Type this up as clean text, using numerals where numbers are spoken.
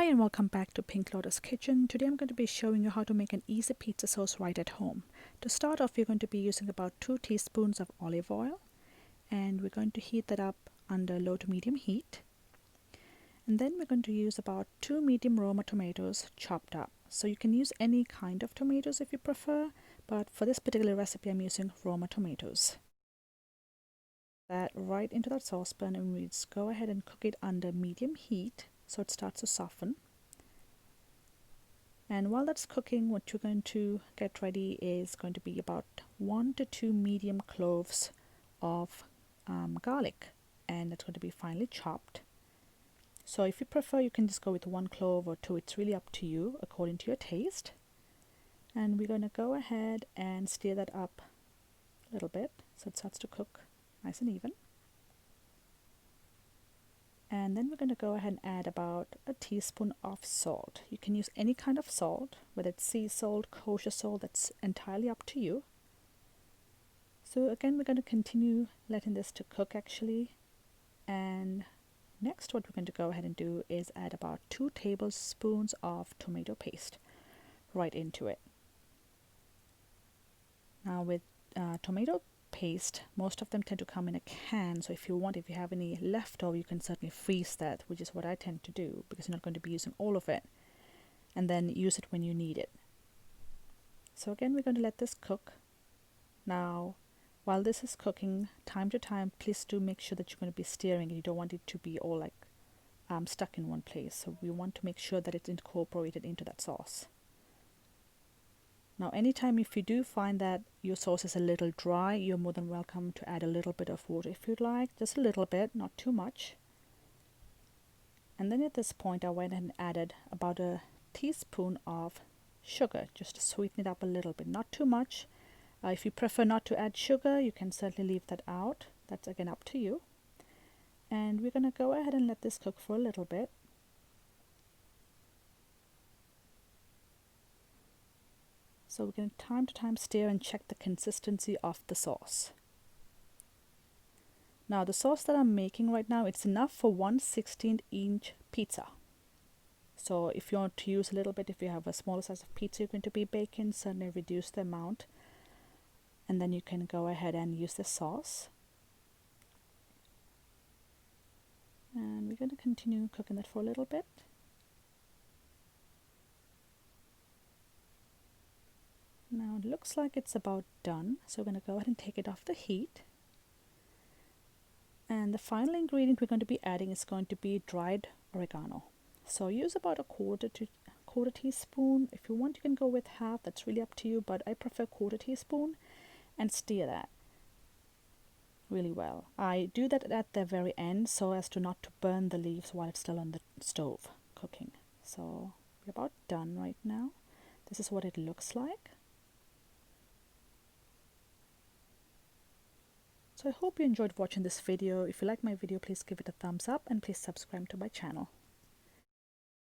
Hi and welcome back to Pink Lotus Kitchen. Today I'm going to be showing you how to make an easy pizza sauce right at home. To start off, we're going to be using about 2 teaspoons of olive oil, and we're going to heat that up under low to medium heat. And then we're going to use about 2 medium Roma tomatoes chopped up. So you can use any kind of tomatoes if you prefer, but for this particular recipe I'm using Roma tomatoes. That right into that saucepan, and we just go ahead and cook it under medium heat so it starts to soften. And while that's cooking, what you're going to get ready is going to be about 1 to 2 medium cloves of garlic, and it's going to be finely chopped. So if you prefer, you can just go with 1 clove or 2. It's really up to you according to your taste. And we're going to go ahead and stir that up a little bit so it starts to cook nice and even. And then we're going to go ahead and add about a teaspoon of salt. You can use any kind of salt, whether it's sea salt, kosher salt, that's entirely up to you. So again, we're going to continue letting this to cook actually. And next what we're going to go ahead and do is add about 2 tablespoons of tomato paste right into it. Now with tomato paste, most of them tend to come in a can, so if you have any leftover, you can certainly freeze that, which is what I tend to do because you're not going to be using all of it, and then use it when you need it. So again, we're going to let this cook. Now while this is cooking, time to time, please do make sure that you're going to be stirring. You don't want it to be all like stuck in one place, so we want to make sure that it's incorporated into that sauce. Now anytime if you do find that your sauce is a little dry, you're more than welcome to add a little bit of water if you'd like, just a little bit, not too much. And then at this point I went and added about a teaspoon of sugar just to sweeten it up a little bit, not too much. If you prefer not to add sugar, you can certainly leave that out. That's again up to you. And we're going to go ahead and let this cook for a little bit. So we're going to time to time stir and check the consistency of the sauce. Now the sauce that I'm making right now, it's enough for 1/16-inch pizza. So if you want to use a little bit, if you have a smaller size of pizza you're going to be baking, certainly reduce the amount. And then you can go ahead and use the sauce. And we're going to continue cooking that for a little bit. Now it looks like it's about done, so we're going to go ahead and take it off the heat. And the final ingredient we're going to be adding is going to be dried oregano. So use about a quarter teaspoon. If you want, you can go with half, that's really up to you, but I prefer quarter teaspoon, and stir that really well. I do that at the very end so as to not to burn the leaves while it's still on the stove cooking. So we're about done right now. This is what it looks like. So I hope you enjoyed watching this video. If you like my video, please give it a thumbs up and please subscribe to my channel.